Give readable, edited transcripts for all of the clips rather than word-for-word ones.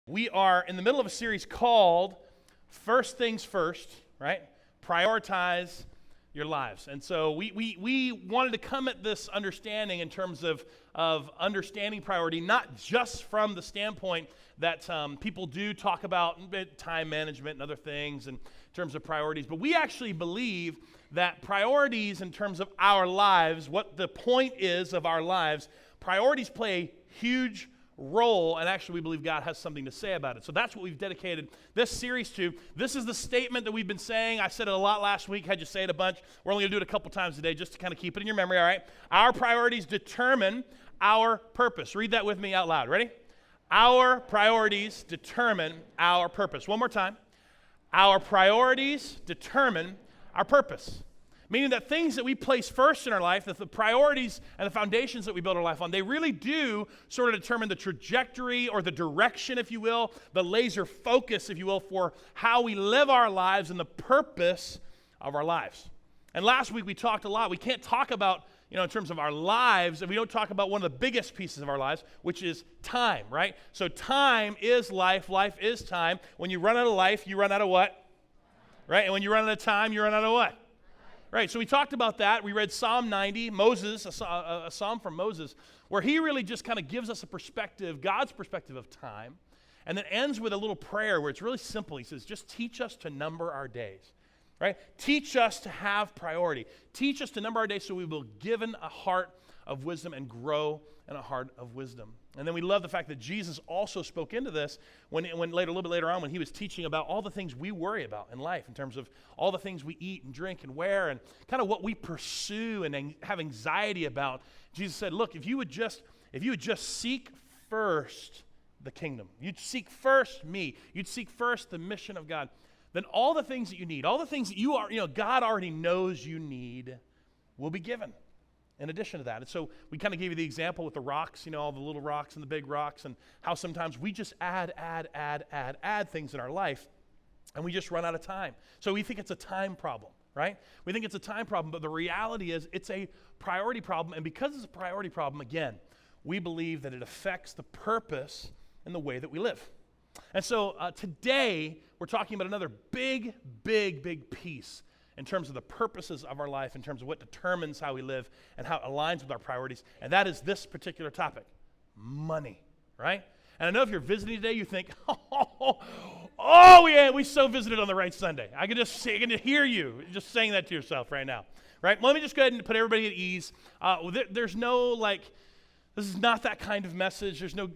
We are in the middle of a series called First Things First, right? Prioritize your lives. And so we wanted to come at this understanding in terms of understanding priority, not just from the standpoint that people do talk about time management and other things in terms of priorities, but we actually believe that priorities in terms of our lives, what the point is of our lives, priorities play a huge role, and actually we believe God has something to say about it. So that's what we've dedicated this series to. This is the statement that we've been saying. I said it a lot last week, had you say it a bunch. We're only going to do it a couple times today just to kind of keep it in your memory, all right? Our priorities determine our purpose. Read that with me out loud. Ready? Our priorities determine our purpose. One more time. Our priorities determine our purpose. Meaning that things that we place first in our life, that the priorities and the foundations that we build our life on, they really do sort of determine the trajectory or the direction, if you will, the laser focus, if you will, for how we live our lives and the purpose of our lives. And last week we talked a lot. We can't talk about, in terms of our lives, and we don't talk about one of the biggest pieces of our lives, which is time, right? So time is life. Life is time. When you run out of life, you run out of what? Right? And when you run out of time, you run out of what? Right, so we talked about that. We read Psalm 90, Moses, a psalm from Moses, where he really just kind of gives us a perspective, God's perspective of time, and then ends with a little prayer where it's really simple. He says, just teach us to number our days, right? Teach us to have priority. Teach us to number our days so we will be given a heart of wisdom and grow in a heart of wisdom. And then we love the fact that Jesus also spoke into this when a little bit later on when he was teaching about all the things we worry about in life in terms of all the things we eat and drink and wear and kind of what we pursue and have anxiety about. Jesus said, look, if you would just seek first the kingdom, you'd seek first me, you'd seek first the mission of God, then all the things that you need, all the things that you are, God already knows you need will be given. In addition to that. And so we kind of gave you the example with the rocks, all the little rocks and the big rocks, and how sometimes we just add things in our life, and we just run out of time. So we think it's a time problem, right? We think it's a time problem, but the reality is it's a priority problem, and because it's a priority problem, again, we believe that it affects the purpose and the way that we live. And so today, we're talking about another big piece in terms of the purposes of our life, in terms of what determines how we live and how it aligns with our priorities, and that is this particular topic, money, right? And I know if you're visiting today, you think, we so visited on the right Sunday. I can just hear you just saying that to yourself right now, right? Well, let me just go ahead and put everybody at ease. There's no, this is not that kind of message. There's no,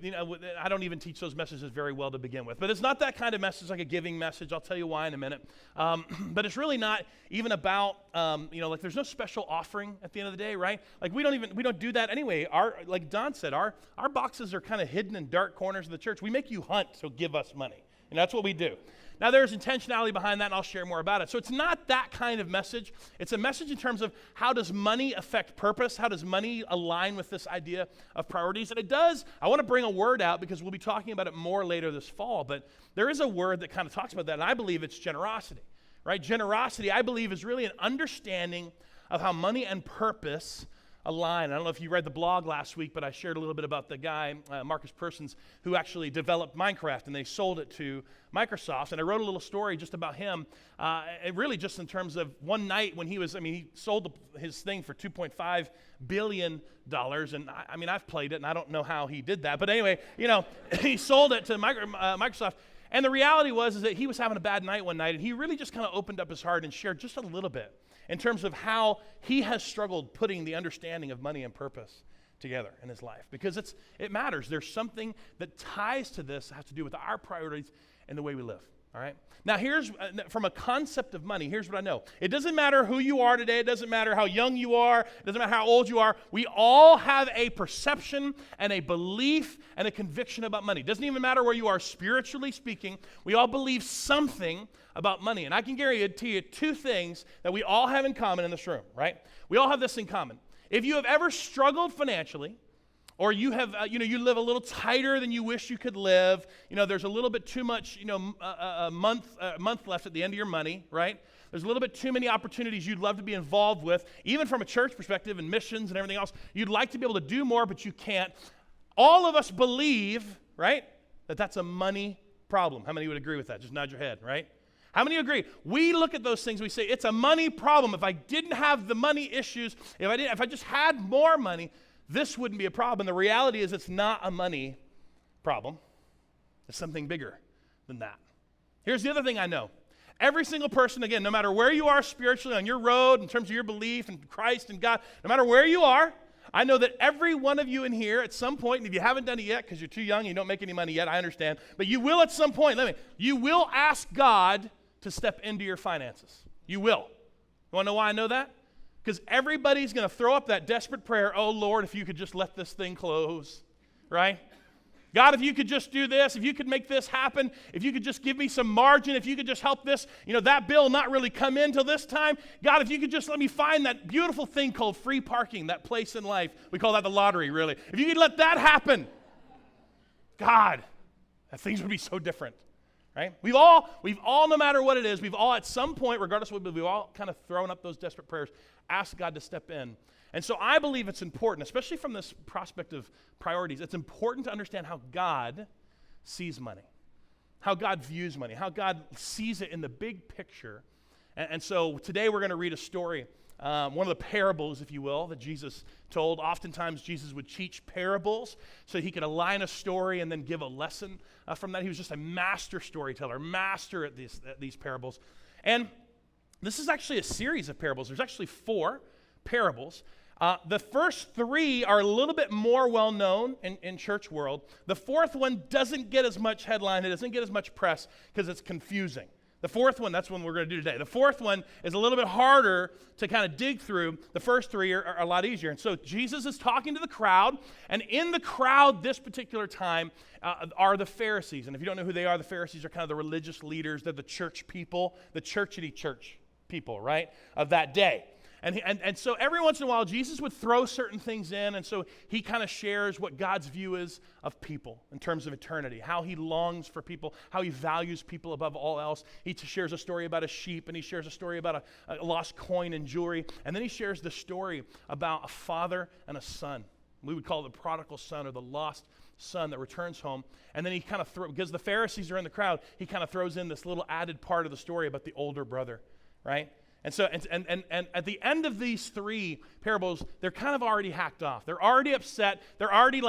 I don't even teach those messages very well to begin with. But it's not that kind of message, like a giving message. I'll tell you why in a minute. But it's really not even about, there's no special offering at the end of the day, right? We don't do that anyway. Like Don said, our boxes are kind of hidden in dark corners of the church. We make you hunt, so give us money. And that's what we do. Now, there's intentionality behind that, and I'll share more about it. So it's not that kind of message. It's a message in terms of how does money affect purpose? How does money align with this idea of priorities? And it does. I want to bring a word out because we'll be talking about it more later this fall, but there is a word that kind of talks about that, and I believe it's generosity, right? Generosity, I believe, is really an understanding of how money and purpose align. I don't know if you read the blog last week, but I shared a little bit about the guy, Marcus Persons, who actually developed Minecraft, and they sold it to Microsoft. And I wrote a little story just about him, and really just in terms of one night when he sold his thing for $2.5 billion. And I've played it, and I don't know how he did that. But anyway, he sold it to Microsoft. And the reality was that he was having a bad night one night, and he really just kind of opened up his heart and shared just a little bit in terms of how he has struggled putting the understanding of money and purpose together in his life. Because it matters. There's something that ties to this that has to do with our priorities and the way we live. All right? Now, from a concept of money, here's what I know. It doesn't matter who you are today. It doesn't matter how young you are. It doesn't matter how old you are. We all have a perception and a belief and a conviction about money. It doesn't even matter where you are spiritually speaking. We all believe something about money. And I can guarantee you two things that we all have in common in this room, right? We all have this in common. If you have ever struggled financially, or you have, you live a little tighter than you wish you could live. There's a little bit too much, a month left at the end of your money, right? There's a little bit too many opportunities you'd love to be involved with, even from a church perspective and missions and everything else. You'd like to be able to do more, but you can't. All of us believe, right, that that's a money problem. How many would agree with that? Just nod your head, right? How many agree? We look at those things, we say, it's a money problem. If I didn't have the money issues, if I just had more money, this wouldn't be a problem. The reality is it's not a money problem. It's something bigger than that. Here's the other thing I know. Every single person, again, no matter where you are spiritually on your road, in terms of your belief in Christ and God, no matter where you are, I know that every one of you in here at some point, and if you haven't done it yet because you're too young, you don't make any money yet, I understand, but you will at some point, you will ask God to step into your finances. You will. You want to know why I know that? Because everybody's going to throw up that desperate prayer, oh Lord, if you could just let this thing close, right? God, if you could just do this, if you could make this happen, if you could just give me some margin, if you could just help this, that bill not really come in till this time. God, if you could just let me find that beautiful thing called free parking, that place in life. We call that the lottery, really. If you could let that happen, God, things would be so different, right? We've all, no matter what it is, we've all at some point, regardless of what, we've all kind of thrown up those desperate prayers, asked God to step in. And so I believe it's important, especially from this prospect of priorities, it's important to understand how God sees money, how God views money, how God sees it in the big picture. And so today we're going to read a story, one of the parables, if you will, that Jesus told. Oftentimes Jesus would teach parables so he could align a story and then give a lesson from that. He was just a master storyteller, master at these parables. And this is actually a series of parables. There's actually 4 parables. The first 3 are a little bit more well-known in church world. The 4th one doesn't get as much headline. It doesn't get as much press because it's confusing. The 4th one, that's what we're going to do today. The 4th one is a little bit harder to kind of dig through. The first 3 are a lot easier. And so Jesus is talking to the crowd, and in the crowd this particular time are the Pharisees. And if you don't know who they are, the Pharisees are kind of the religious leaders. They're the church people, the churchity church people, right, of that day. And so every once in a while, Jesus would throw certain things in, and so he kind of shares what God's view is of people in terms of eternity, how he longs for people, how he values people above all else. He shares a story about a sheep, and he shares a story about a lost coin and jewelry, and then he shares the story about a father and a son. We would call it the prodigal son or the lost son that returns home. And then he kind of because the Pharisees are in the crowd, he kind of throws in this little added part of the story about the older brother, right? And so, and at the end of these 3 parables, they're kind of already hacked off. They're already upset. They're already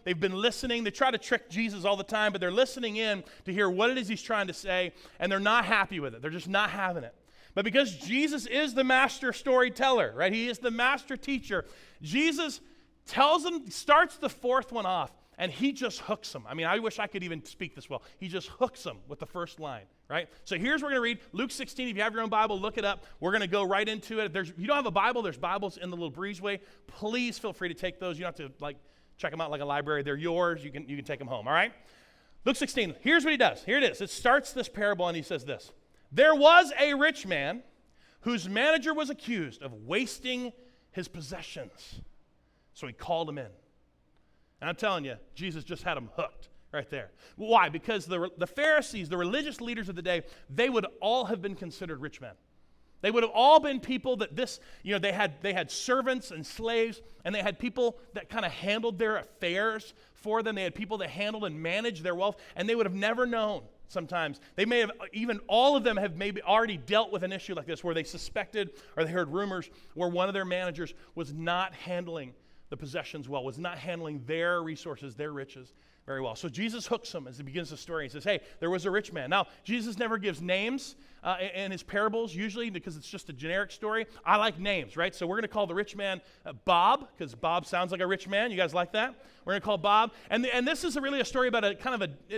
they've been listening. They try to trick Jesus all the time, but they're listening in to hear what it is he's trying to say, and they're not happy with it. They're just not having it. But because Jesus is the master storyteller, right? He is the master teacher. Jesus tells them, starts the 4th one off, and he just hooks them. I mean, I wish I could even speak this well. He just hooks them with the first line, right? So here's what we're going to read. Luke 16, if you have your own Bible, look it up. We're going to go right into it. If you don't have a Bible, there's Bibles in the little breezeway. Please feel free to take those. You don't have to check them out like a library. They're yours. You can take them home, all right? Luke 16, here's what he does. Here it is. It starts this parable, and he says this. There was a rich man whose manager was accused of wasting his possessions. So he called him in. And I'm telling you, Jesus just had them hooked right there. Why? Because the Pharisees, the religious leaders of the day, they would all have been considered rich men. They would have all been people that they had servants and slaves, and they had people that kind of handled their affairs for them. They had people that handled and managed their wealth, and they would have never known sometimes. They may have, even all of them have maybe already dealt with an issue like this where they suspected or they heard rumors where one of their managers was not handling the possessions well, was not handling their resources, their riches very well. So Jesus hooks them as he begins the story. He says, hey, there was a rich man. Now, Jesus never gives names in his parables, usually because it's just a generic story. I like names, right? So we're going to call the rich man Bob, because Bob sounds like a rich man. You guys like that? We're going to call Bob. And this is really a story about it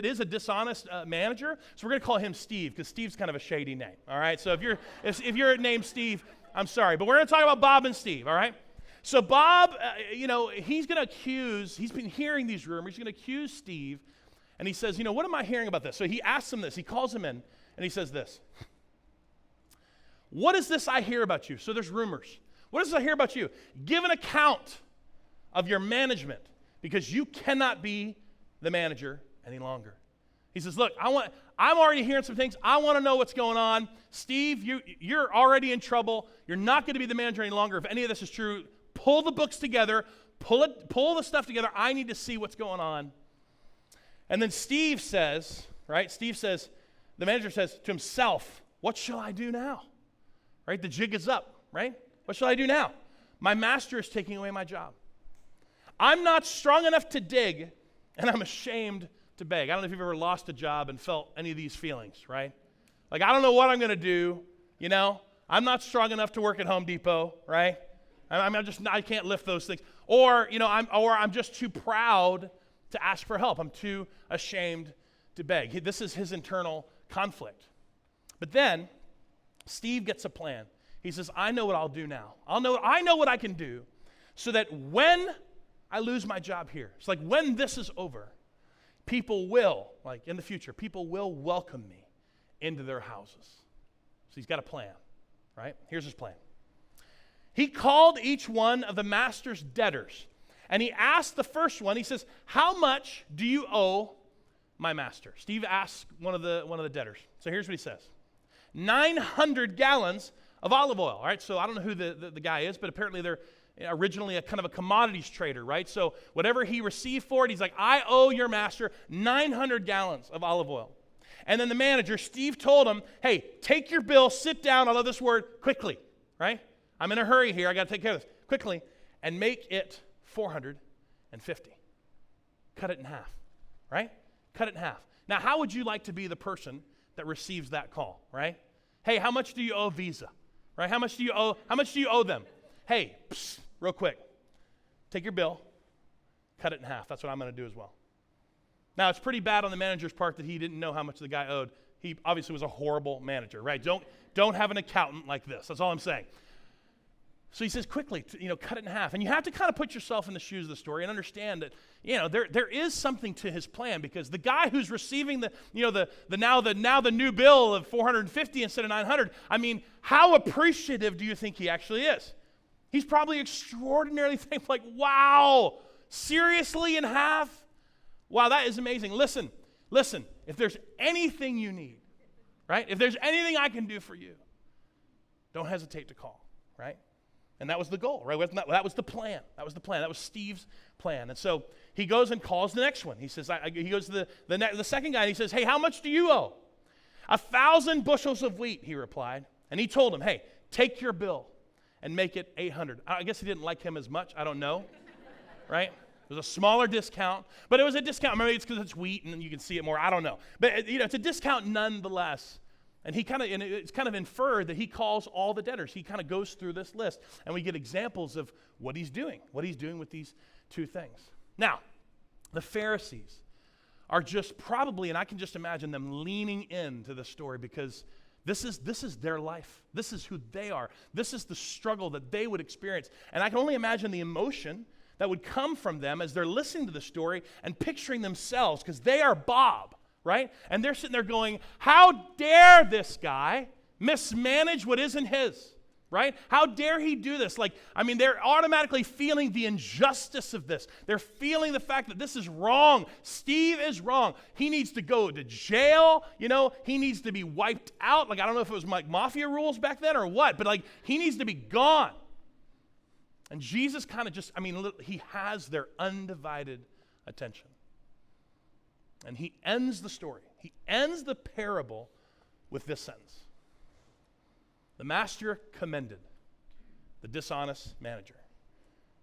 is a dishonest manager. So we're going to call him Steve, because Steve's kind of a shady name, all right? So if you're named Steve, I'm sorry. But we're going to talk about Bob and Steve, all right? So Bob, he's been hearing these rumors. He's going to accuse Steve. And he says, what am I hearing about this? So he asks him this. He calls him in, and he says this. What is this I hear about you? So there's rumors. What is this I hear about you? Give an account of your management, because you cannot be the manager any longer. He says, look, I'm already hearing some things. I want to know what's going on. Steve, you're already in trouble. You're not going to be the manager any longer. If any of this is true, pull the books together, pull the stuff together. I need to see what's going on. And then Steve says, right? The manager says to himself, what shall I do now? Right? The jig is up, right? What shall I do now? My master is taking away my job. I'm not strong enough to dig, and I'm ashamed to beg. I don't know if you've ever lost a job and felt any of these feelings, right? Like, I don't know what I'm going to do, I'm not strong enough to work at Home Depot, right? I can't lift those things. Or, I'm just too proud to ask for help. I'm too ashamed to beg. This is his internal conflict. But then Steve gets a plan. He says, I know what I'll do now. I know what I can do so that when I lose my job here, it's like when this is over, people will, like in the future, people will welcome me into their houses. So he's got a plan, right? Here's his plan. He called each one of the master's debtors, and he asked the first one, he says, how much do you owe my master? Steve asks one of the debtors. So here's what he says. 900 gallons of olive oil. All right, so I don't know who the guy is, but apparently they're originally a kind of a commodities trader, right? So whatever he received for it, he's like, I owe your master 900 gallons of olive oil. And then the manager, Steve, told him, hey, take your bill, sit down, I love this word, quickly, right? I'm in a hurry here, I got to take care of this, quickly, and make it 450. Cut it in half, right? Cut it in half. Now, how would you like to be the person that receives that call, right? Hey, how much do you owe Visa? Right? How much do you owe them? Hey, real quick. Take your bill, cut it in half. That's what I'm going to do as well. Now, it's pretty bad on the manager's part that he didn't know how much the guy owed. He obviously was a horrible manager, right? Don't have an accountant like this. That's all I'm saying. So he says, quickly, cut it in half. And you have to kind of put yourself in the shoes of the story and understand that, there is something to his plan, because the guy who's receiving the new bill of 450 instead of 900, how appreciative do you think he actually is? He's probably extraordinarily thankful, like, wow, seriously, in half? Wow, that is amazing. Listen, if there's anything you need, right? If there's anything I can do for you, don't hesitate to call, right? And that was the goal, right? That was the plan. That was Steve's plan. And so he goes and calls the next one. He says, he goes to the second guy, and he says, hey, how much do you owe? 1,000 bushels of wheat, he replied. And he told him, hey, take your bill and make it 800. I guess he didn't like him as much. I don't know, right? It was a smaller discount, but it was a discount. Maybe it's because it's wheat and you can see it more. I don't know. But, it's a discount nonetheless. And it's kind of inferred that he calls all the debtors. He kind of goes through this list, and we get examples of what he's doing with these two things. Now, the Pharisees are just probably, and I can just imagine them leaning into this story, because this is their life. This is who they are. This is the struggle that they would experience. And I can only imagine the emotion that would come from them as they're listening to the story and picturing themselves, because they are Bob. Right? And they're sitting there going, how dare this guy mismanage what isn't his? Right? How dare he do this? They're automatically feeling the injustice of this. They're feeling the fact that this is wrong. Steve is wrong. He needs to go to jail. He needs to be wiped out. I don't know if it was like mafia rules back then or what, but he needs to be gone. And Jesus kind of he has their undivided attention. And he ends the story. He ends the parable with this sentence. The master commended the dishonest manager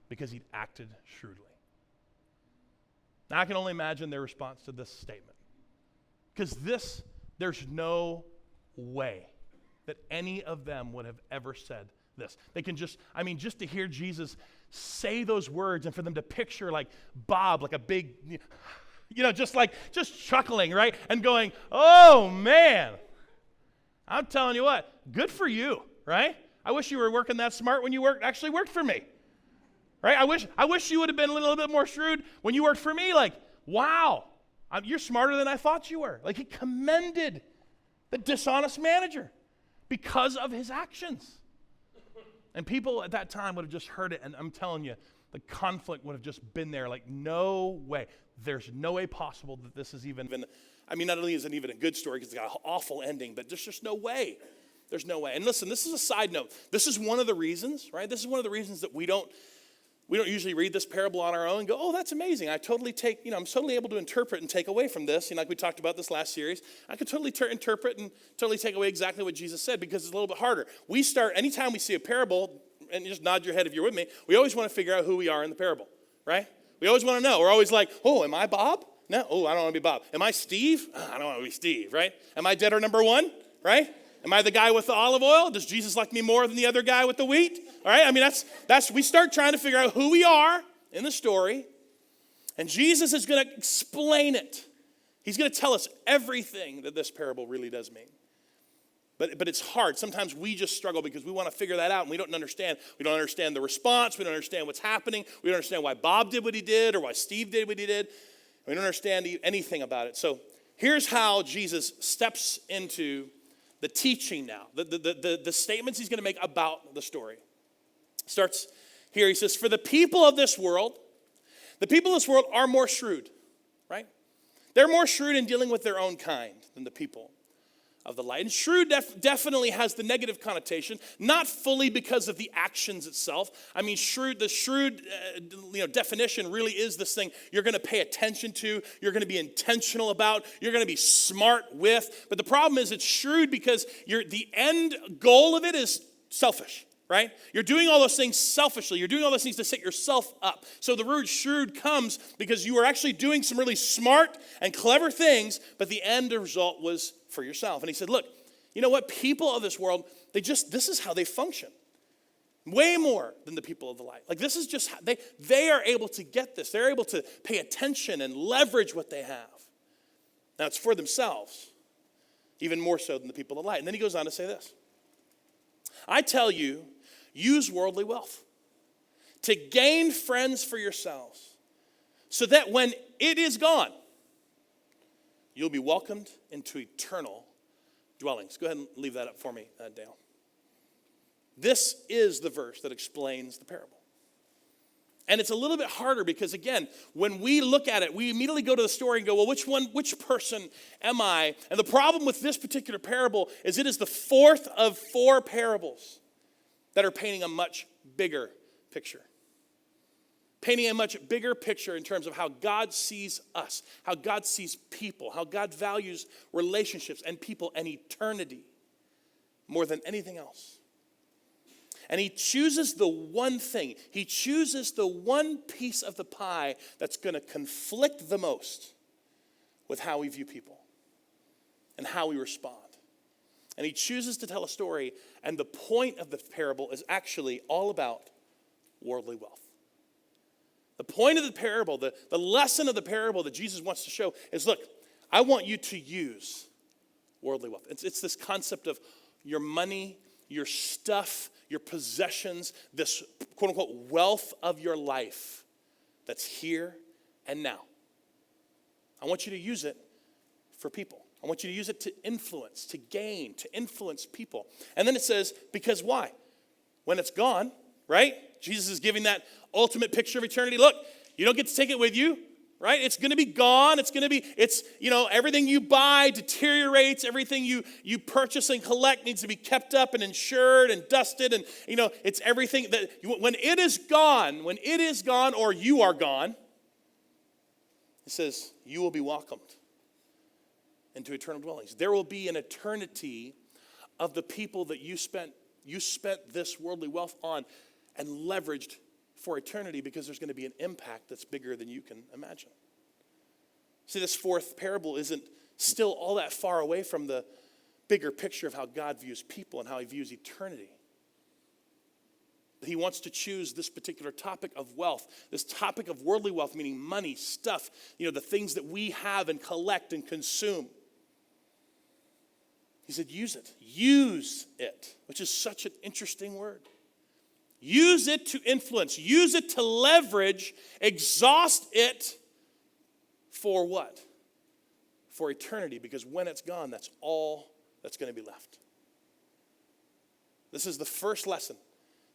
because he'd acted shrewdly. Now I can only imagine their response to this statement. Because there's no way that any of them would have ever said this. They can just to hear Jesus say those words and for them to picture Bob, a big... just chuckling, right? And going, oh, man, I'm telling you what, good for you, right? I wish you were working that smart when you actually worked for me, right? I wish you would have been a little bit more shrewd when you worked for me. Wow, you're smarter than I thought you were. He commended the dishonest manager because of his actions. And people at that time would have just heard it, and I'm telling you, the conflict would have just been there. No way. There's no way possible that this is even, not only is it even a good story because it's got an awful ending, but there's just no way. There's no way. And listen, this is a side note. This is one of the reasons, right? This is one of the reasons that we don't We don't usually read this parable on our own and go, oh, that's amazing. I'm totally able to interpret and take away from this. Like we talked about this last series. I could totally interpret and totally take away exactly what Jesus said because it's a little bit harder. Anytime we see a parable, and you just nod your head if you're with me, we always want to figure out who we are in the parable, right? We always want to know. We're always like, oh, am I Bob? No, oh, I don't want to be Bob. Am I Steve? Oh, I don't want to be Steve, right? Am I debtor number one, right? Am I the guy with the olive oil? Does Jesus like me more than the other guy with the wheat? All right, I mean, we start trying to figure out who we are in the story, and Jesus is going to explain it. He's going to tell us everything that this parable really does mean. But it's hard. Sometimes we just struggle because we want to figure that out, and we don't understand. We don't understand the response. We don't understand what's happening. We don't understand why Bob did what he did or why Steve did what he did. We don't understand anything about it. So here's how Jesus steps into the teaching now, the statements he's going to make about the story. Starts here, he says, for the people of this world are more shrewd, right? They're more shrewd in dealing with their own kind than the people of the light. And shrewd definitely has the negative connotation, not fully because of the actions itself. I mean, the shrewd definition really is this thing you're going to pay attention to, you're going to be intentional about, you're going to be smart with. But the problem is it's shrewd because the end goal of it is selfish, right? You're doing all those things selfishly. You're doing all those things to set yourself up. So the word shrewd comes because you are actually doing some really smart and clever things, but the end result was for yourself. And he said, look, you know what? People of this world, this is how they function. Way more than the people of the light. Like this is just, how they are able to get this. They're able to pay attention and leverage what they have. Now it's for themselves, even more so than the people of the light. And then he goes on to say this. I tell you, use worldly wealth to gain friends for yourselves so that when it is gone, you'll be welcomed into eternal dwellings. Go ahead and leave that up for me, Dale. This is the verse that explains the parable. And it's a little bit harder because, again, when we look at it, we immediately go to the story and go, well, which person am I? And the problem with this particular parable is it is the fourth of 4 parables that are painting a much bigger picture. Painting a much bigger picture in terms of how God sees us, how God sees people, how God values relationships and people and eternity more than anything else. And he chooses the one thing, he chooses the one piece of the pie that's going to conflict the most with how we view people and how we respond. And he chooses to tell a story, and the point of the parable is actually all about worldly wealth. The point of the parable, the lesson of the parable that Jesus wants to show is, look, I want you to use worldly wealth. It's this concept of your money, your stuff, your possessions, this quote-unquote wealth of your life that's here and now. I want you to use it for people. I want you to use it to influence, to gain, to influence people. And then it says, because why? When it's gone, right? Jesus is giving that ultimate picture of eternity. Look, you don't get to take it with you, right? It's going to be gone. Everything you buy deteriorates. Everything you purchase and collect needs to be kept up and insured and dusted. And, it's everything that when it is gone, or you are gone, it says you will be welcomed into eternal dwellings. There will be an eternity of the people that you spent this worldly wealth on and leveraged for eternity, because there's going to be an impact that's bigger than you can imagine. See, this fourth parable isn't still all that far away from the bigger picture of how God views people and how he views eternity. He wants to choose this particular topic of wealth, this topic of worldly wealth, meaning money, stuff, the things that we have and collect and consume. He said, use it, which is such an interesting word. Use it to influence. Use it to leverage. Exhaust it for what? For eternity, because when it's gone, that's all that's going to be left. This is the first lesson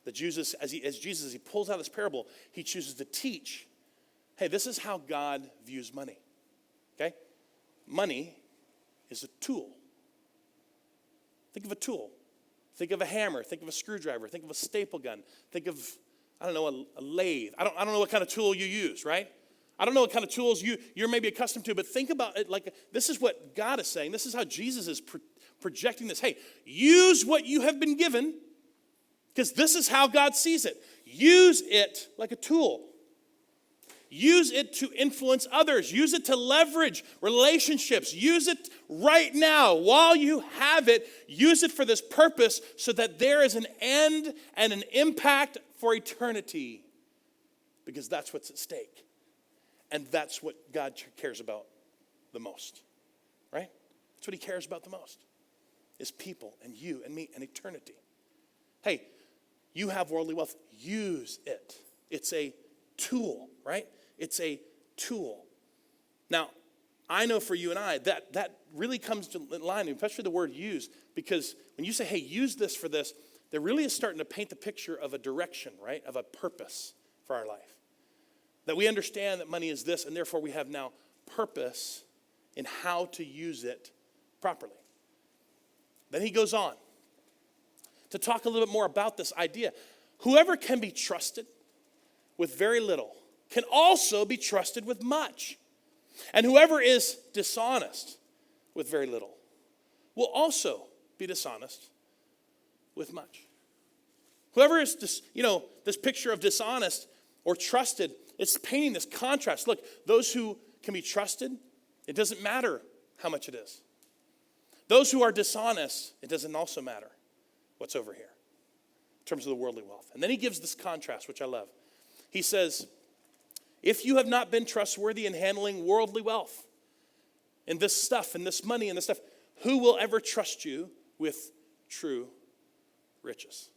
that Jesus, as he pulls out this parable, he chooses to teach. Hey, this is how God views money. Okay? Money is a tool. Think of a tool. Think of a hammer. Think of a screwdriver. Think of a staple gun. Think of, I don't know, a lathe. I don't know what kind of tool you use, right? I don't know what kind of tools you're maybe accustomed to, but think about it like this is what God is saying. This is how Jesus is projecting this. Hey, use what you have been given, because this is how God sees it. Use it like a tool. Use it to influence others. Use it to leverage relationships. Use it right now while you have it. Use it for this purpose so that there is an end and an impact for eternity, because that's what's at stake. And that's what God cares about the most, right? That's what he cares about the most, is people and you and me and eternity. Hey, you have worldly wealth. Use it. It's a tool, right? It's a tool. Now, I know for you and I, that really comes to line, especially the word use, because when you say, hey, use this for this, there really is starting to paint the picture of a direction, right? Of a purpose for our life. That we understand that money is this, and therefore we have now purpose in how to use it properly. Then he goes on to talk a little bit more about this idea. Whoever can be trusted with very little can also be trusted with much. And whoever is dishonest with very little will also be dishonest with much. Whoever is, this picture of dishonest or trusted, it's painting this contrast. Look, those who can be trusted, it doesn't matter how much it is. Those who are dishonest, it doesn't also matter what's over here in terms of the worldly wealth. And then he gives this contrast, which I love. He says, if you have not been trustworthy in handling worldly wealth, and this stuff, and this money, and this stuff, who will ever trust you with true riches?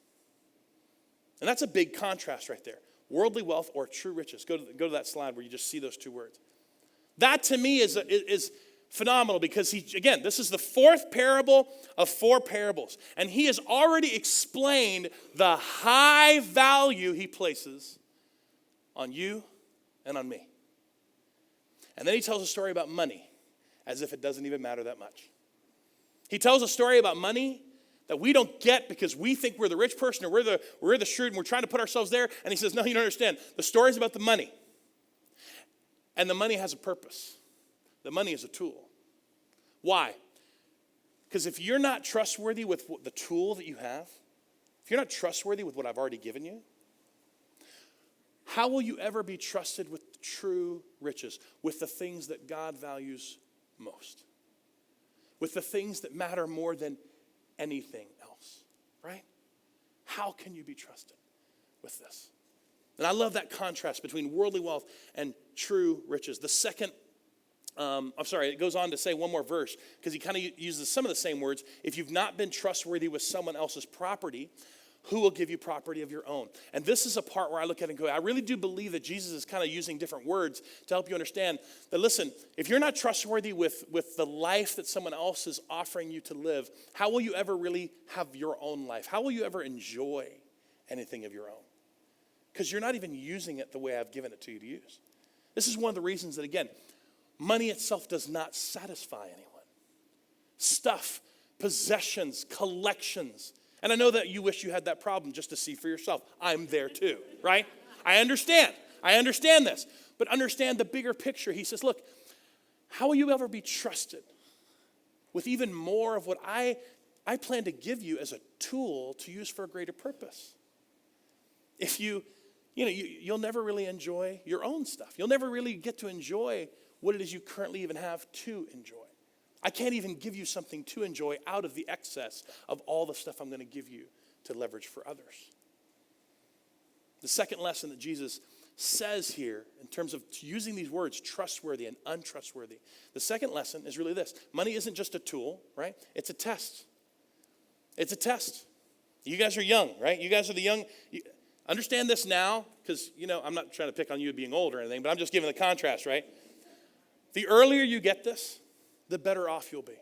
And that's a big contrast right there. Worldly wealth or true riches. Go to that slide where you just see those two words. That to me is phenomenal, because this is the fourth parable of four parables. And he has already explained the high value he places on you and on me. And then he tells a story about money as if it doesn't even matter that much. He tells a story about money that we don't get because we think we're the rich person, or we're the shrewd, and we're trying to put ourselves there. And he says, no, you don't understand. The story's about the money. And the money has a purpose. The money is a tool. Why? Because if you're not trustworthy with the tool that you have, if you're not trustworthy with what I've already given you, how will you ever be trusted with true riches, with the things that God values most, with the things that matter more than anything else, right? How can you be trusted with this? And I love that contrast between worldly wealth and true riches. The second, it goes on to say one more verse, because he kind of uses some of the same words. If you've not been trustworthy with someone else's property, who will give you property of your own? And this is a part where I look at it and go, I really do believe that Jesus is kind of using different words to help you understand that, listen, if you're not trustworthy with the life that someone else is offering you to live, how will you ever really have your own life? How will you ever enjoy anything of your own? Because you're not even using it the way I've given it to you to use. This is one of the reasons that, again, money itself does not satisfy anyone. Stuff, possessions, collections. And I know that you wish you had that problem just to see for yourself. I'm there too, right? I understand this. But understand the bigger picture. He says, look, how will you ever be trusted with even more of what I plan to give you as a tool to use for a greater purpose? If you'll never really enjoy your own stuff. You'll never really get to enjoy what it is you currently even have to enjoy. I can't even give you something to enjoy out of the excess of all the stuff I'm going to give you to leverage for others. The second lesson that Jesus says here in terms of using these words, trustworthy and untrustworthy, the second lesson is really this. Money isn't just a tool, right? It's a test. It's a test. You guys are young, right? You guys are the young. Understand this now, because, I'm not trying to pick on you being old or anything, but I'm just giving the contrast, right? The earlier you get this, the better off you'll be.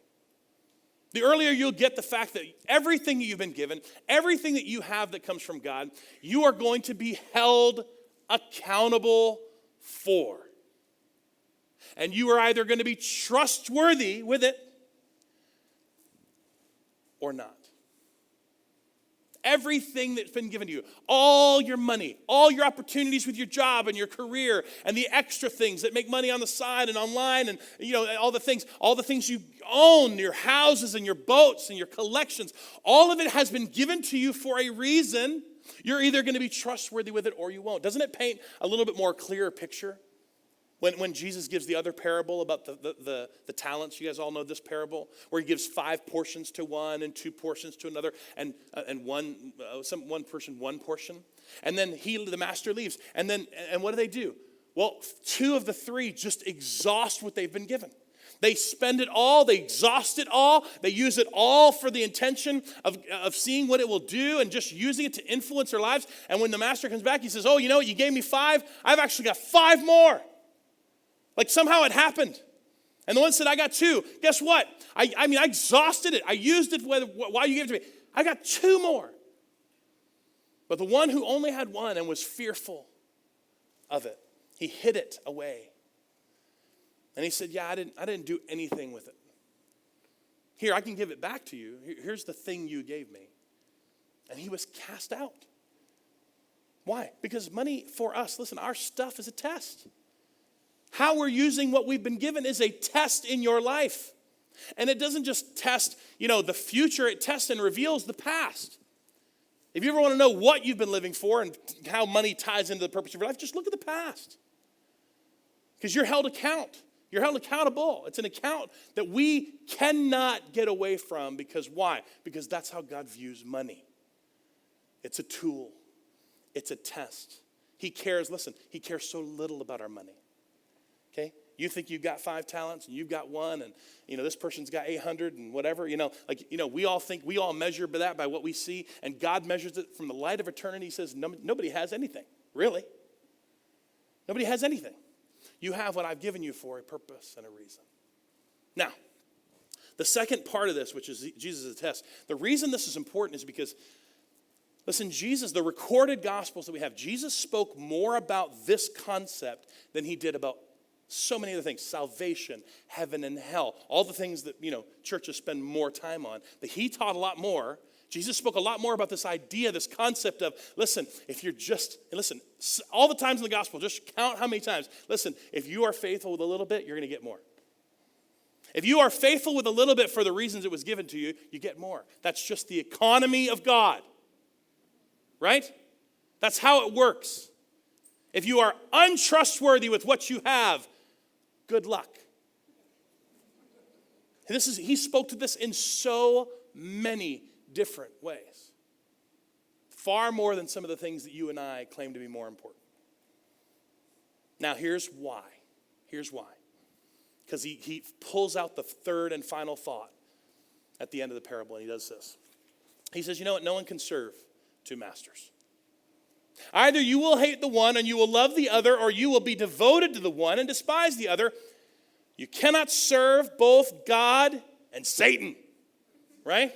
The earlier you'll get the fact that everything that you've been given, everything that you have that comes from God, you are going to be held accountable for. And you are either going to be trustworthy with it or not. everything that's been given to you, all your money, all your opportunities with your job and your career, and the extra things that make money on the side and online, and all the things you own, your houses and your boats and your collections, all of it has been given to you for a reason. You're either going to be trustworthy with it or you won't. Doesn't it paint a little bit more clearer picture? When Jesus gives the other parable about the talents, you guys all know this parable, where he gives 5 portions to one and 2 portions to another, and one person 1 portion, and then the master leaves, and what do? Well, 2 of the 3 just exhaust what they've been given. They spend it all, they exhaust it all, they use it all for the intention of seeing what it will do and just using it to influence their lives. And when the master comes back, he says, oh, you know what, you gave me 5, I've actually got 5 more. Like somehow it happened. And the one said, I got 2. Guess what? I exhausted it. I used it while you gave it to me. I got 2 more. But the one who only had 1 and was fearful of it, he hid it away. And he said, yeah, I didn't do anything with it. Here, I can give it back to you. Here's the thing you gave me. And he was cast out. Why? Because money for us, listen, our stuff is a test. How we're using what we've been given is a test in your life. And it doesn't just test, the future, it tests and reveals the past. If you ever want to know what you've been living for and how money ties into the purpose of your life, just look at the past. Because you're held account. You're held accountable. It's an account that we cannot get away from. Because why? Because that's how God views money. It's a tool. It's a test. He cares so little about our money. Okay? You think you've got 5 talents and you've got 1 and, this person's got 800 and whatever, we all measure by that by what we see, and God measures it from the light of eternity. He says, nobody has anything, really. Nobody has anything. You have what I've given you for a purpose and a reason. Now, the second part of this, which is Jesus' test, the reason this is important is because, listen, the recorded gospels that we have, Jesus spoke more about this concept than he did about so many other things, salvation, heaven and hell, all the things that, churches spend more time on. But he taught a lot more. Jesus spoke a lot more about this idea, this concept of, all the times in the gospel, just count how many times. Listen, if you are faithful with a little bit, you're going to get more. If you are faithful with a little bit for the reasons it was given to you, you get more. That's just the economy of God. Right? That's how it works. If you are untrustworthy with what you have, good luck. He spoke to this in so many different ways. Far more than some of the things that you and I claim to be more important. Now, here's why. Because he pulls out the third and final thought at the end of the parable, and he does this. He says, you know what? No one can serve 2 masters. Either you will hate the one and you will love the other, or you will be devoted to the one and despise the other. You cannot serve both God and Satan, right?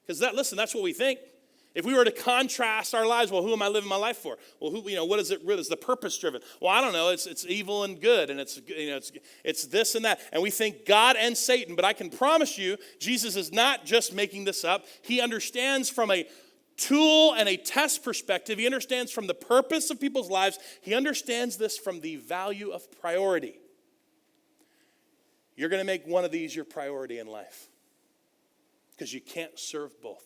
Because that's what we think. If we were to contrast our lives, well, who am I living my life for? Well, what is it? Is the purpose driven? Well, I don't know. It's evil and good, and it's this and that, and we think God and Satan. But I can promise you, Jesus is not just making this up. He understands from a tool and a test perspective. He understands from the purpose of people's lives. He understands this from the value of priority. You're going to make one of these your priority in life because you can't serve both.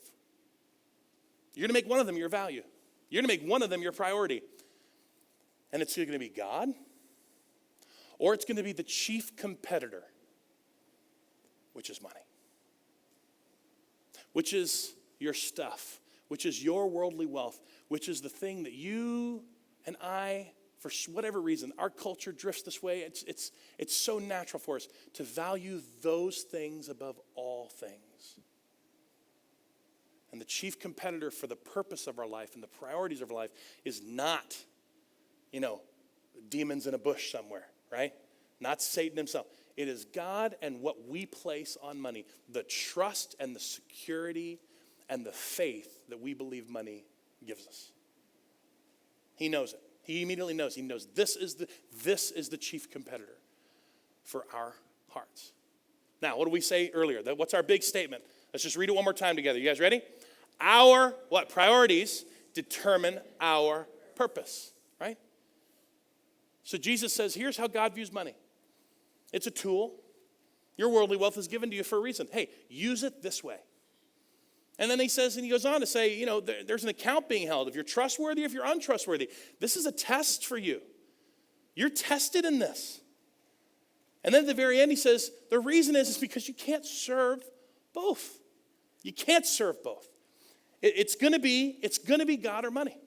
You're going to make one of them your value. You're going to make one of them your priority. And it's going to be God, or it's going to be the chief competitor, which is money, which is your stuff, which is your worldly wealth, which is the thing that you and I, for whatever reason, our culture drifts this way. It's so natural for us to value those things above all things. And the chief competitor for the purpose of our life and the priorities of our life is not, demons in a bush somewhere, right? Not Satan himself. It is God and what we place on money, the trust and the security and the faith that we believe money gives us. He knows it. He immediately knows. He knows this is the chief competitor for our hearts. Now, what did we say earlier? What's our big statement? Let's just read it one more time together. You guys ready? Our, what? Priorities determine our purpose, right? So Jesus says, here's how God views money. It's a tool. Your worldly wealth is given to you for a reason. Hey, use it this way. And then he says, and he goes on to say, there's an account being held. If you're trustworthy, if you're untrustworthy. This is a test for you. You're tested in this. And then at the very end, he says, the reason is because you can't serve both. You can't serve both. It's going to be God or money.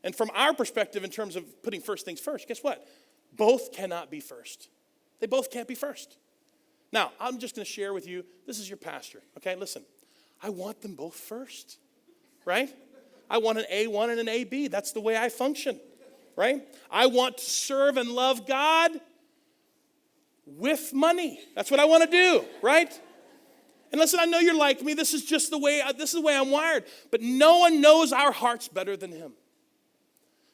And from our perspective, in terms of putting first things first, guess what? Both cannot be first. They both can't be first. Now, I'm just going to share with you, this is your pastor, okay? Listen, I want them both first, right? I want an A1 and an AB. That's the way I function, right? I want to serve and love God with money. That's what I want to do, right? And listen, I know you're like me. This is the way I'm wired. But no one knows our hearts better than him.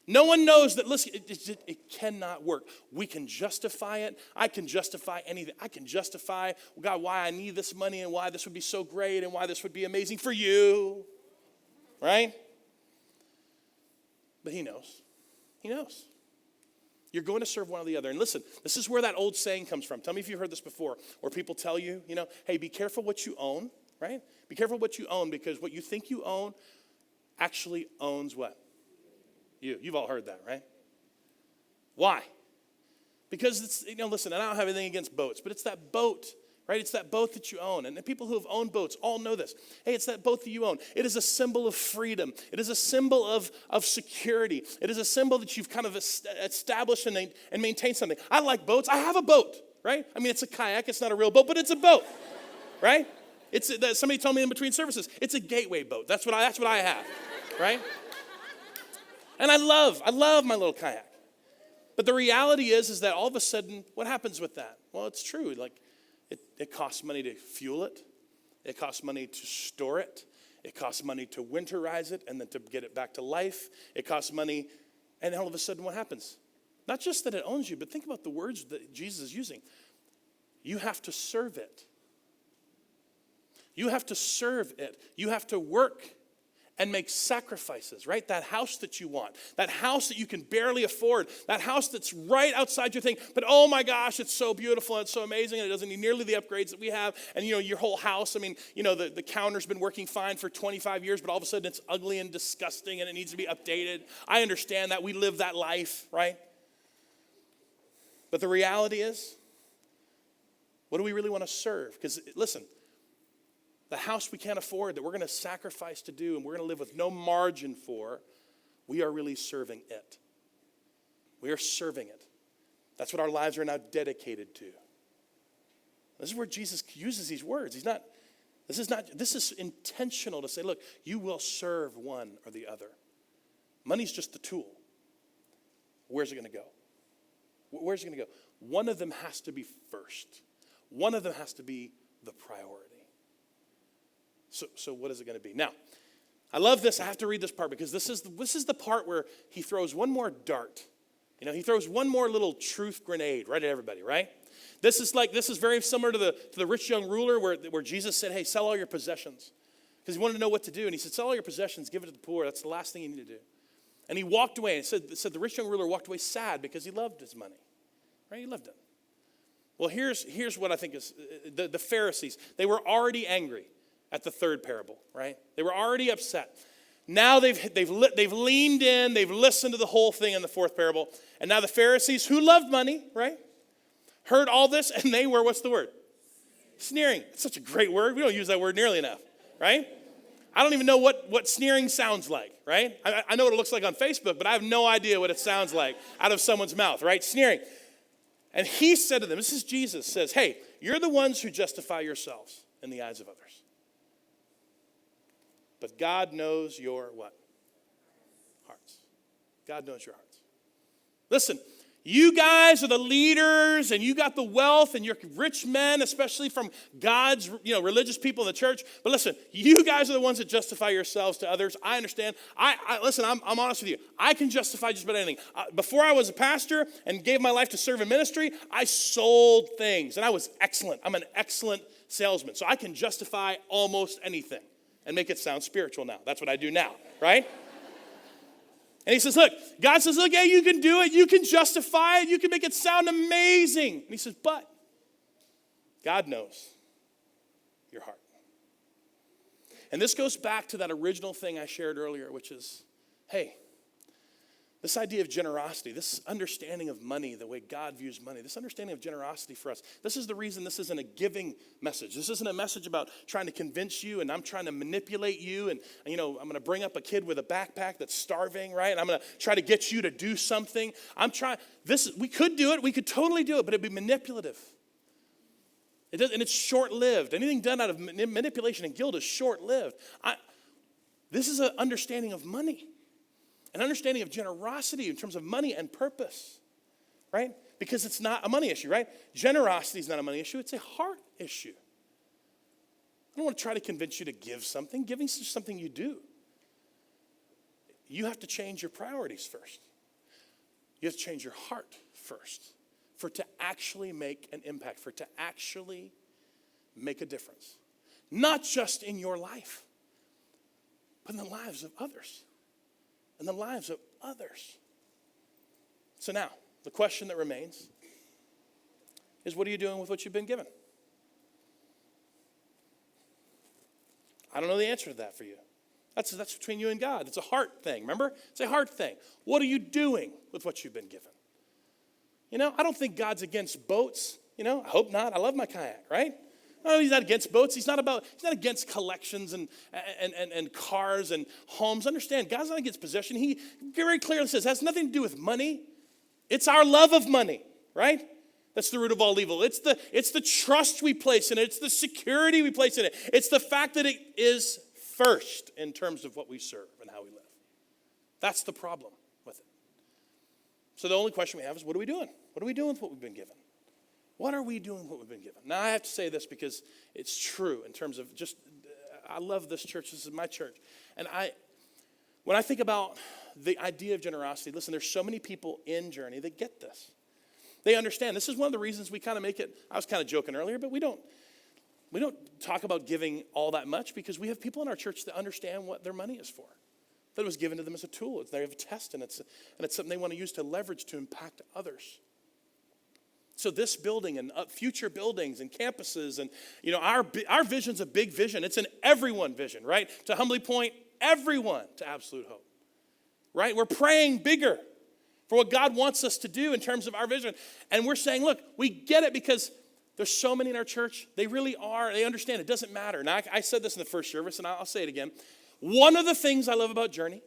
No one knows that, listen, it cannot work. We can justify it. I can justify anything. I can justify, God, why I need this money and why this would be so great and why this would be amazing for you. Right? But he knows. He knows. You're going to serve one or the other. And listen, this is where that old saying comes from. Tell me if you've heard this before, where people tell you, hey, be careful what you own, right? Be careful what you own, because what you think you own actually owns what? You've all heard that, right? Why? Because it's, listen, and I don't have anything against boats, but it's that boat, right? It's that boat that you own. And the people who have owned boats all know this. Hey, it's that boat that you own. It is a symbol of freedom. It is a symbol of security. It is a symbol that you've kind of established and maintained something. I like boats. I have a boat, right? I mean, it's a kayak. It's not a real boat, but it's a boat, right? Somebody told me in between services, it's a gateway boat. That's what I have, right? And I love my little kayak. But the reality is that all of a sudden, what happens with that? Well, it's true. Like, it costs money to fuel it. It costs money to store it. It costs money to winterize it and then to get it back to life. It costs money. And all of a sudden, what happens? Not just that it owns you, but think about the words that Jesus is using. You have to serve it. You have to serve it. You have to work and make sacrifices, right? That house that you want, that house that you can barely afford, that house that's right outside your thing, but oh my gosh, it's so beautiful and it's so amazing and it doesn't need nearly the upgrades that we have. And your whole house, I mean, the counter's been working fine for 25 years, but all of a sudden it's ugly and disgusting and it needs to be updated. I understand that. We live that life, right? But the reality is, what do we really want to serve? Because listen, the house we can't afford, that we're going to sacrifice to do and we're going to live with no margin for, we are really serving it. We are serving it. That's what our lives are now dedicated to. This is where Jesus uses these words. This is intentional to say, look, you will serve one or the other. Money's just the tool. Where's it going to go? Where's it going to go? One of them has to be first. One of them has to be the priority. So what is it going to be? Now, I love this. I have to read this part because this is the part where he throws one more dart. He throws one more little truth grenade right at everybody, right? This is very similar to the rich young ruler where Jesus said, hey, sell all your possessions. Because he wanted to know what to do. And he said, sell all your possessions, give it to the poor. That's the last thing you need to do. And he walked away. And it said the rich young ruler walked away sad because he loved his money. Right? He loved it. Well, here's what I think is the Pharisees. They were already angry at the third parable, right? They were already upset. Now they've leaned in, they've listened to the whole thing in the fourth parable, and now the Pharisees, who loved money, right, heard all this, and they were, what's the word? Sneering. It's such a great word. We don't use that word nearly enough, right? I don't even know what sneering sounds like, right? I know what it looks like on Facebook, but I have no idea what it sounds like out of someone's mouth, right? Sneering. And he said to them, this is Jesus, says, hey, you're the ones who justify yourselves in the eyes of others. But God knows your what? Hearts. God knows your hearts. Listen, you guys are the leaders and you got the wealth and you're rich men, especially from God's religious people in the church. But listen, you guys are the ones that justify yourselves to others. I understand. Listen, I'm honest with you. I can justify just about anything. Before I was a pastor and gave my life to serve in ministry, I sold things and I was excellent. I'm an excellent salesman. So I can justify almost anything. and make it sound spiritual now. That's what I do now, right? And he says, look, God says, look, yeah, you can do it. You can justify it. You can make it sound amazing. And he says, but God knows your heart. And this goes back to that original thing I shared earlier, which is, hey, this idea of generosity, this understanding of money, the way God views money, this understanding of generosity for us, this is the reason this isn't a giving message. This isn't a message about trying to convince you and I'm trying to manipulate you and I'm going to bring up a kid with a backpack that's starving, right? And I'm going to try to get you to do something. We could do it. We could totally do it, but it'd be manipulative. And it's short-lived. Anything done out of manipulation and guilt is short-lived. This is an understanding of money. An understanding of generosity in terms of money and purpose, right? Because it's not a money issue, right? Generosity is not a money issue. It's a heart issue. I don't want to try to convince you to give something. Giving is just something you do. You have to change your priorities first. You have to change your heart first for it to actually make an impact, for it to actually make a difference. Not just in your life, but in the lives of others. In the lives of others. So now, the question that remains is, what are you doing with what you've been given? I don't know the answer to that for you. That's between you and God. It's a heart thing, remember? It's a heart thing. What are you doing with what you've been given? I don't think God's against boats. I hope not. I love my kayak, right? No, he's not against boats. He's not against collections and cars and homes. Understand, God's not against possession. He very clearly says it has nothing to do with money. It's our love of money, right? That's the root of all evil. It's the trust we place in it. It's the security we place in it. It's the fact that it is first in terms of what we serve and how we live. That's the problem with it. So the only question we have is, what are we doing? What are we doing with what we've been given? What are we doing with what we've been given? Now, I have to say this because it's true in terms of I love this church. This is my church. And when I think about the idea of generosity, listen, there's so many people in Journey that get this. They understand. This is one of the reasons we kind of make it, I was kind of joking earlier, but we don't talk about giving all that much because we have people in our church that understand what their money is for. That it was given to them as a tool. They have a test, and it's something they want to use to leverage to impact others. So this building and future buildings and campuses and, our vision's a big vision. It's an everyone vision, right? To humbly point everyone to absolute hope, right? We're praying bigger for what God wants us to do in terms of our vision. And we're saying, look, we get it because there's so many in our church. They really are. They understand it doesn't matter. Now, I said this in the first service, and I'll say it again. One of the things I love about Journey,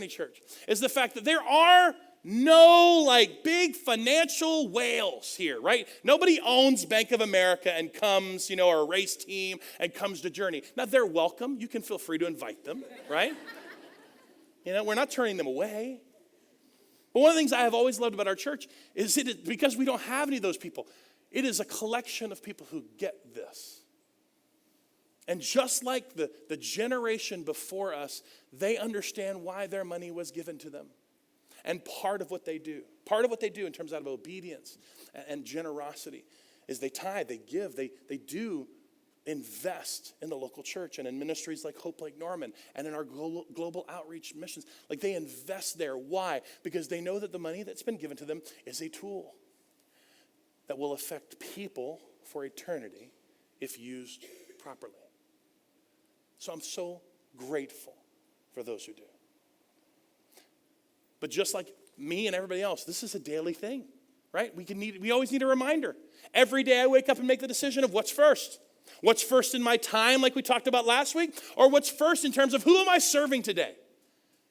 Church, is the fact that there are no big financial whales here, right? Nobody owns Bank of America and comes, or a race team and comes to Journey. Now, they're welcome. You can feel free to invite them, right? We're not turning them away. But one of the things I have always loved about our church is because we don't have any of those people, it is a collection of people who get this. And just like the generation before us, they understand why their money was given to them. And part of what they do in terms of obedience and generosity is they tithe, they give, they do invest in the local church and in ministries like Hope Lake Norman and in our global outreach missions. They invest there. Why? Because they know that the money that's been given to them is a tool that will affect people for eternity if used properly. So I'm so grateful for those who do. But just like me and everybody else, this is a daily thing, right? We always need a reminder. Every day I wake up and make the decision of what's first. What's first in my time, like we talked about last week, or what's first in terms of who am I serving today?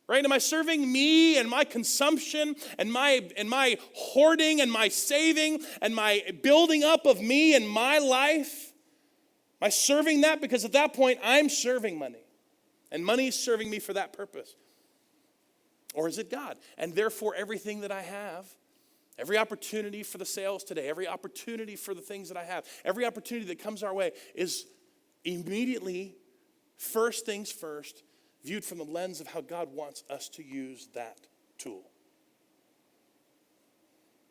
Right? Am I serving me and my consumption and my hoarding and my saving and my building up of me and my life? Am I serving that? Because at that point, I'm serving money. And money is serving me for that purpose. Or is it God? And therefore, everything that I have, every opportunity for the sales today, every opportunity for the things that I have, every opportunity that comes our way is immediately, first things first, viewed from the lens of how God wants us to use that tool.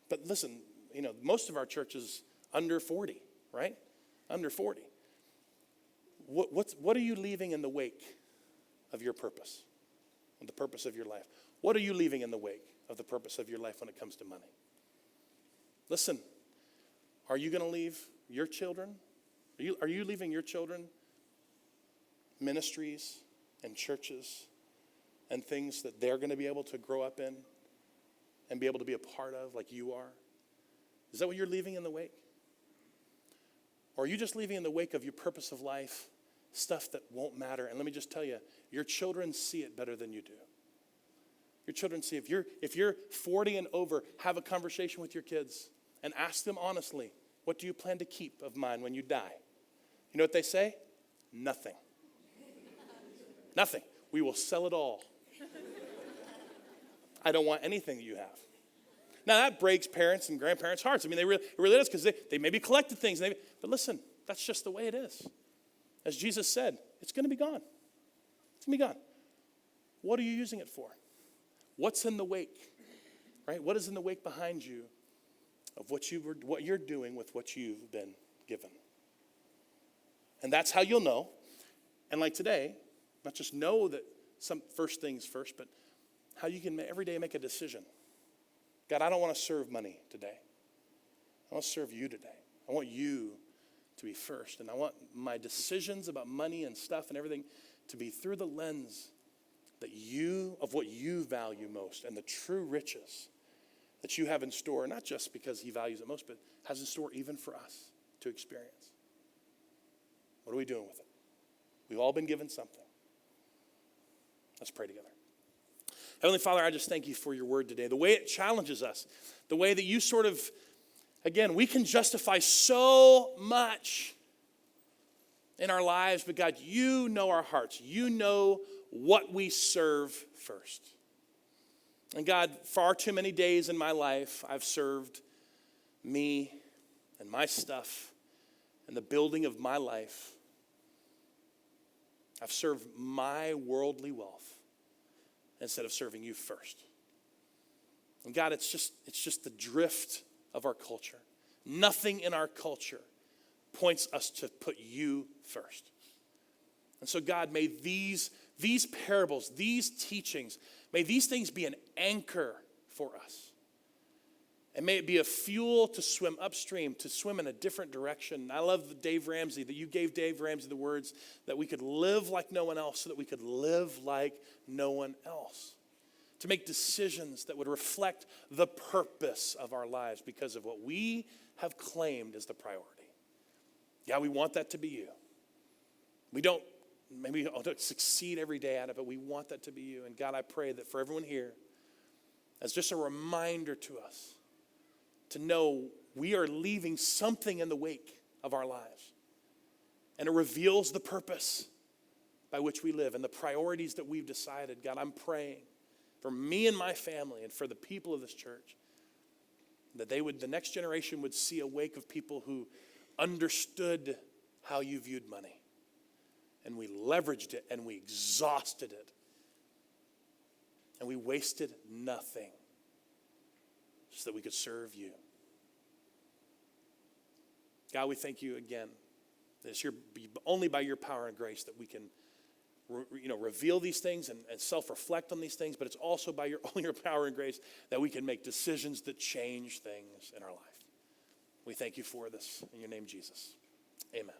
But listen, most of our church is under 40, right? Under 40. what are you leaving in the wake of your purpose, and the purpose of your life? What are you leaving in the wake of the purpose of your life when it comes to money? Listen, are you going to leave your children? Are you leaving your children ministries and churches and things that they're going to be able to grow up in and be able to be a part of like you are? Is that what you're leaving in the wake? Or are you just leaving in the wake of your purpose of life, stuff that won't matter? And let me just tell you, your children see it better than you do. Your children see, if you're 40 and over, have a conversation with your kids and ask them honestly, what do you plan to keep of mine when you die? You know what they say? Nothing. Nothing. We will sell it all. I don't want anything that you have. Now, that breaks parents and grandparents' hearts. I mean, it really does, because they maybe collected things. But listen, that's just the way it is. As Jesus said, it's going to be gone. It's going to be gone. What are you using it for? What's in the wake? Right? What is in the wake behind you of what you're doing with what you've been given? And that's how you'll know. And like today, not just know that some first things first, but how you can every day make a decision. God, I don't want to serve money today. I want to serve you today. I want you to be first. And I want my decisions about money and stuff and everything to be through the lens of what you value most and the true riches that you have in store, not just because he values it most, but has in store even for us to experience. What are we doing with it? We've all been given something. Let's pray together. Heavenly Father, I just thank you for your word today, the way it challenges us, the way that you sort of, again, we can justify so much in our lives, but God, you know our hearts. You know what we serve first. And God, far too many days in my life, I've served me and my stuff and the building of my life. I've served my worldly wealth instead of serving you first. And God, it's just the drift of our culture. Nothing in our culture points us to put you first. And so God, may these parables, these teachings, may these things be an anchor for us. And may it be a fuel to swim upstream, to swim in a different direction. I love Dave Ramsey, that you gave Dave Ramsey the words that we could live like no one else so that we could live like no one else. To make decisions that would reflect the purpose of our lives because of what we have claimed as the priority. Yeah, we want that to be you. Maybe we don't succeed every day at it, but we want that to be you. And God, I pray that for everyone here, as just a reminder to us, to know we are leaving something in the wake of our lives. And it reveals the purpose by which we live and the priorities that we've decided. God, I'm praying for me and my family and for the people of this church that the next generation would see a wake of people who understood how you viewed money. And we leveraged it and we exhausted it. And we wasted nothing so that we could serve you. God, we thank you again that it's only by your power and grace that we can reveal these things and self-reflect on these things, but it's also by only your power and grace that we can make decisions that change things in our life. We thank you for this. In your name, Jesus. Amen.